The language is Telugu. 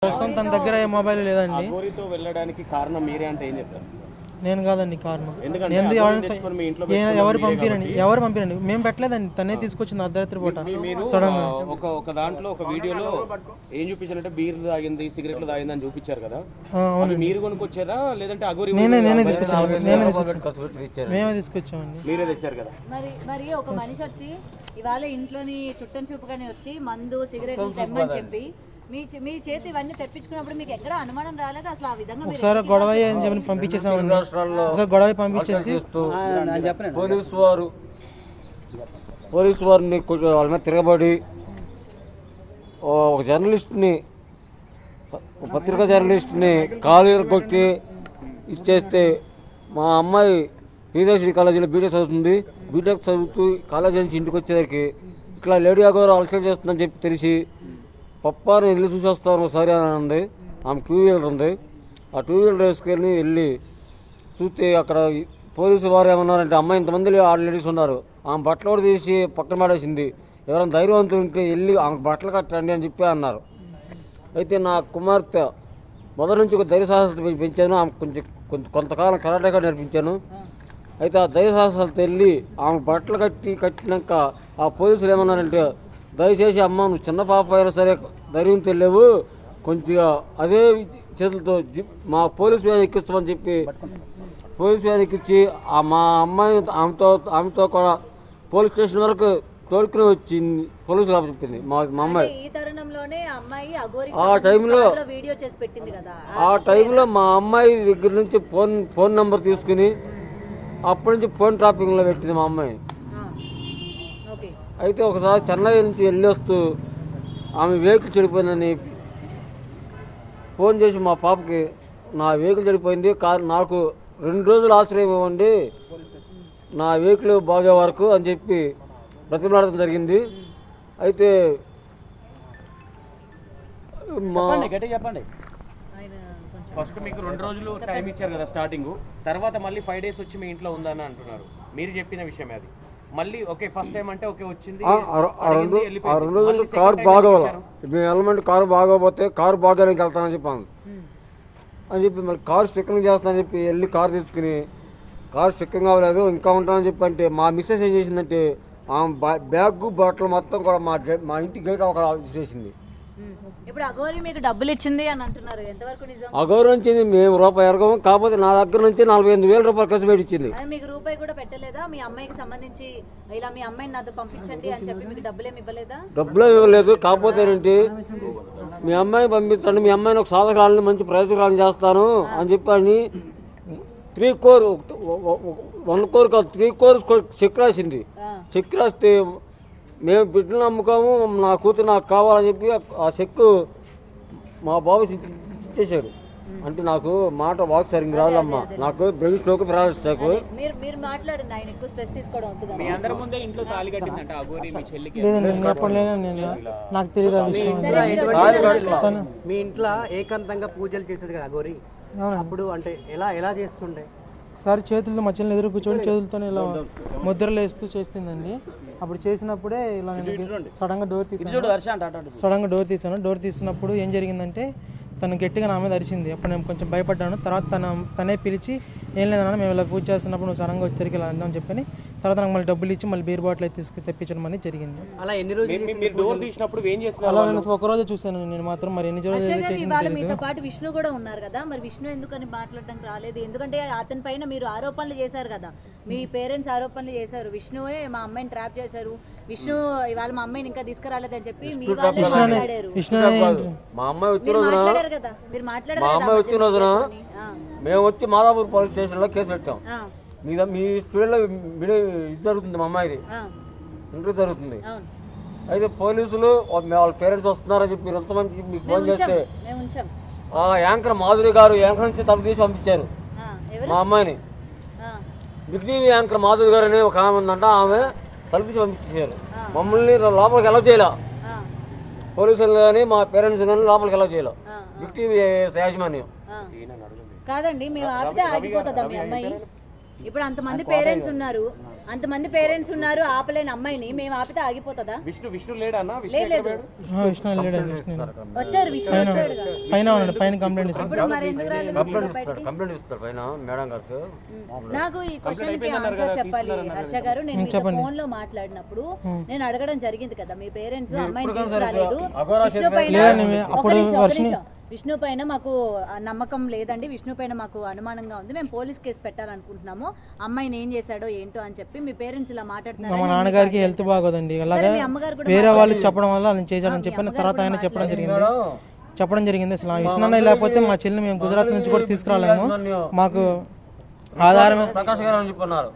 ప్రస్తుతం తన దగ్గర ఏ మొబైల్ లేదండి. అఘోరితో వెళ్ళడానికి కారణం మీరే అంటే ఏం చెప్తారు? నేను కాదండి కారణం. ఎందుకంటే ఎవరు పంపిరండి, మేము పెట్టలేదండి, తనే తీసుకొచ్చింది అర్ధరాత్రి పూట సడన్ గా. ఒక దాంట్లో ఒక వీడియోలో ఏం చూపించారంటే బీర్ తాగింది, సిగరెట్లు తాగింది అని చూపించారు కదా. మీరు కొనుక్కొచ్చారా లేదంటే అఘోరి? నేనే తీసుకొచ్చాను, మేమే తీసుకొచ్చామండి. మీరే తెచ్చారు కదా. మరి ఒక మనిషి వచ్చి ఇవాళ ఇంట్లోని చుట్టం చూపుగానే వచ్చి మందు సిగరెట్లు తెమ్మని చెప్పి మీ చేతి ఇవన్నీ తెప్పించుకున్నప్పుడు మీకు ఎక్కడ అనుమానం రాలేదు అసలు? ఆ విధంగా ఒకసారి గొడవ అని చెప్పి పంపించేసామండి. ఒకసారి గొడవ పంపించేసి పోలీసు వారిని వాళ్ళ మీద తిరగబడి ఒక జర్నలిస్ట్ని, పత్రికా జర్నలిస్ట్ని కాలు కొట్టి ఇచ్చేస్తే మా అమ్మాయి శ్రీదేశ్వరి కాలేజీలో బీటెక్ చదువుతుంది. బీటెక్ చదువుతూ కాలేజీ నుంచి ఇంటికి వచ్చేసరికి ఇట్లా లేడీ అగోరు అలసట చేస్తుందని చెప్పి తెలిసి పప్పాని వెళ్ళి చూసేస్తాను సరే అని ఉంది. ఆమె 2 వీలర్ ఉంది. ఆ 2 వీలర్ వేసుకెళ్ళి వెళ్ళి చూస్తే అక్కడ పోలీసు వారు ఏమన్నారంటే అమ్మాయి ఇంతమంది లేడీస్ ఉన్నారు, ఆమె బట్టలు కూడా తీసి పక్కన పడేసింది, ఎవరైనా ధైర్యవంతులు ఉంటే వెళ్ళి ఆమెకు బట్టలు కట్టండి అని చెప్పి అన్నారు. అయితే నా కుమార్తె మొదటి నుంచి ఒక ధైర్య సాహసాలు పెంచాను. ఆమె కొంతకాలం కరాటేగా నేర్పించాను. అయితే ఆ ధైర్య సాహసాలతో వెళ్ళి ఆమె బట్టలు కట్టినాక ఆ పోలీసులు ఏమన్నారంటే దయచేసి అమ్మ నువ్వు చిన్న పాప అయినా సరే ధైర్యం తెలియవు, కొంచెంగా అదే చేతులతో మా పోలీస్ వ్యాన్ ఎక్కిస్తామని చెప్పి పోలీస్ వ్యాన్ ఎక్కించి మా అమ్మాయిని ఆమెతో కూడా పోలీస్ స్టేషన్ వరకు తోడుకుని వచ్చింది. పోలీసులు చెప్పింది మా అమ్మాయి. ఆ టైంలో మా అమ్మాయి దగ్గర నుంచి ఫోన్ నెంబర్ తీసుకుని అప్పటి నుంచి ఫోన్ ట్రాపింగ్లో పెట్టింది మా అమ్మాయి. అయితే ఒకసారి చెన్నై నుంచి వెళ్ళి వస్తూ ఆమె వెహికల్ చెడిపోయిందని ఫోన్ చేసి మా పాపకి నా వెహికల్ చెడిపోయింది, నాకు 2 రోజులు ఆశ్రయం ఇవ్వండి నా వెహికల్ బాగే వరకు అని చెప్పి బ్రతిమలాడటం జరిగింది. అయితే చెప్పండి ఫస్ట్ మీకు 2 రోజులు టైం ఇచ్చారు కదా స్టార్టింగ్, తర్వాత మళ్ళీ 5 డేస్ వచ్చి మీ ఇంట్లో ఉందని అంటున్నారు. మీరు చెప్పిన విషయం అది మళ్ళీ ఓకే ఫస్ట్ టైం అంటే ఓకే వచ్చింది. 2 రోజులు కారు బాగోవాలి, మేము వెళ్ళమంటే కారు బాగోపోతే కారు బాగానికి వెళ్తానని చెప్పాను అని చెప్పి మళ్ళీ కారు స్టిక్కరింగ్ చేస్తానని చెప్పి వెళ్ళి కారు తీసుకుని కారు స్టిక్కరింగ్ అవ్వలేదు ఇంకా ఉంటానని చెప్పి అంటే మా మిస్సెస్ ఏం చేసిందంటే ఆమె బ్యాగ్ బాటిల్ మొత్తం కూడా మా ఇంటి గేట్ ఒక చేసింది. ఇప్పుడు అఘోరి మీకు డబ్బులు ఇచ్చింది అని అంటున్నారు, ఎంతవరకు నిజం? అఘోరి నుంచి మేము రూపాయి ఎరగము, కాకపోతే నా దగ్గర నుంచి 45,000 రూపాయలు ఖర్చు పెట్టించింది. మీకు రూపాయి కూడా పెట్టలేదా? మీ అమ్మాయికి సంబంధించి ఇలా మీ అమ్మాయిని నాతో పంపించండి అని చెప్పి మీకు డబ్బులేమి ఇవ్వలేదా? డబ్బులు ఇవ్వలేదు, కాకపోతే ఏంటి మీ అమ్మాయిని పంపించండి, మీ అమ్మాయిని ఒక సాధకాలని మంచి ప్రయోజకాలను చేస్తాను అని చెప్పని 3 కోర్ 1 కోర్ కాదు 3 కోర్ చెక్ రాసింది. చెక్ రాస్తే మేము బిడ్డను నమ్ముకోము, నా కూతురు నాకు కావాలని చెప్పి ఆ చెక్ మా బాబు ఇచ్చేసాడు. అంటే నాకు మాట వాక్ సరిగ్గా రాదమ్మా, నాకు బ్రెయిన్ స్ట్రోక్ ప్రారంభిస్తాకు. నాకు తెలియదు ఆ విషయం. మీ ఇంట్లో ఏకాంతంగా పూజలు చేసేది కదా అఘోరి, అప్పుడు అంటే ఎలా చేస్తుండే? ఒకసారి చేతులతో మధ్యలో ఎదురు కూర్చొని చేతులతో ఇలా ముద్రలు వేస్తూ చేస్తుందండి. అప్పుడు చేసినప్పుడే ఇలా సడన్ గా డోర్ తీసాను. డోర్ తీసినప్పుడు ఏం జరిగిందంటే తను గట్టిగా నా మీద అరిచింది. అప్పుడు నేను కొంచెం భయపడ్డాను. తర్వాత తనే పిలిచి ఏం లేదన్నా మేము ఇలా పూజ చేస్తున్నప్పుడు నువ్వు సడన్గా వచ్చరికి ఇలా అందామని చెప్పని తర్వాత నాకు మళ్ళీ డబ్బులు ఇచ్చి మళ్ళీ బీర్ బాటిల్ తెప్పించడం అనేది జరిగింది. అలా ఎన్ని రోజులు? అలా నేను ఒక రోజు చూసాను నేను మాత్రం, మరి ఎన్ని రోజులు చేసింది. మీతో పాటు విష్ణు కూడా ఉన్నారు కదా, మరి విష్ణు ఎందుకని మాట్లాడడానికి రాలేదు? ఎందుకంటే అతని పైన మీరు ఆరోపణలు చేశారు కదా, మీ పేరెంట్స్ ఆరోపణలు చేశారు, విష్ణువే మా అమ్మాయిని ట్రాప్ చేశారు, విష్ణు ఇవాళ మా అమ్మాయిని ఇంకా తీసుకురాలేదని చెప్పి మీ వాళ్ళు మాట్లాడారు. మా అమ్మాయి వచ్చిన రోజున మేము వచ్చి మాదాపూర్ పోలీస్ స్టేషన్ లో కేసు పెట్టాం. మీ స్టూడెంట్లో ఇది జరుగుతుంది, మా అమ్మాయిది ఇంటర్వ్యూ జరుగుతుంది. అయితే పోలీసులు వాళ్ళ పేరెంట్స్ వస్తున్నారని చెప్పి మీరు ఎంతమంది మీకు ఫోన్ చేస్తే ఆ యాంకర్ మాధురి గారు యాంకర్ నుంచి తప్పు తీసి పంపించారు మా అమ్మాయిని. బిగ్ టీవీ యాంకర్ మాధురి గారు అనే ఒక ఆమె ఉందంట, ఆమె తలపించి పంపించేశారు. మమ్మల్ని లోపలికి ఎలా చేయాల, పోలీసులు కానీ మా పేరెంట్స్ కానీ లోపలికి ఎలా చేయాలి బిగ్ టీవీ యాజమాన్యం. కాదండి మేము ఆపితే ఆగిపోతుందా మీ అమ్మాయి? ఇప్పుడు అంతమంది పేరెంట్స్ ఉన్నారు ఆపలేని అమ్మాయిని మేము ఆపితే ఆగిపోతుందా? విష్ణు లేడా అన్న? లేదు విష్ణు లేడండి, విష్ణు వచ్చారు, విష్ణు వచ్చాడుగా. పైన ఉన్నాడు, పైన కంప్లైంట్ ఇస్తాను. అప్పుడు మరి ఎందుకు రాలేదు బయటికి? కంప్లైంట్ ఇస్తారు పైన మేడం గారికి. నాకు ఈ క్వశ్చన్ కి ఆన్సర్ చెప్పాలి హర్ష గారు. నేను మీతో ఫోన్ లో మాట్లాడినప్పుడు నేను అడగడం జరిగింది కదా, మీ పేరెంట్స్ అమ్మాయిని తీసుకురాలేదు, విష్ణు పైన ఒక నిమిషం, విష్ణు పైన మాకు నమ్మకం లేదండి, విష్ణు పైన మాకు అనుమానంగా ఉంది, మేము పోలీస్ కేసు పెట్టాలనుకుంటున్నాము, అమ్మాయిని ఏం చేశాడో ఏంటో అని చెప్పి మీ పేరెంట్స్ ఇలా మాట్లాడుతున్నారు. మా నాన్నగారికి హెల్త్ బాగోదండి, అలాగే వేరే వాళ్ళు చెప్పడం వల్ల ఆయన చేశాడని చెప్పిన తర్వాత ఆయన చెప్పడం జరిగింది. అసలు విష్ణు లేకపోతే మా చెల్లిని మేము గుజరాత్ నుంచి కూడా తీసుకురాలేము, మాకు ఆధారమే ప్రకాష్ గారు అని చెప్పన్నారు.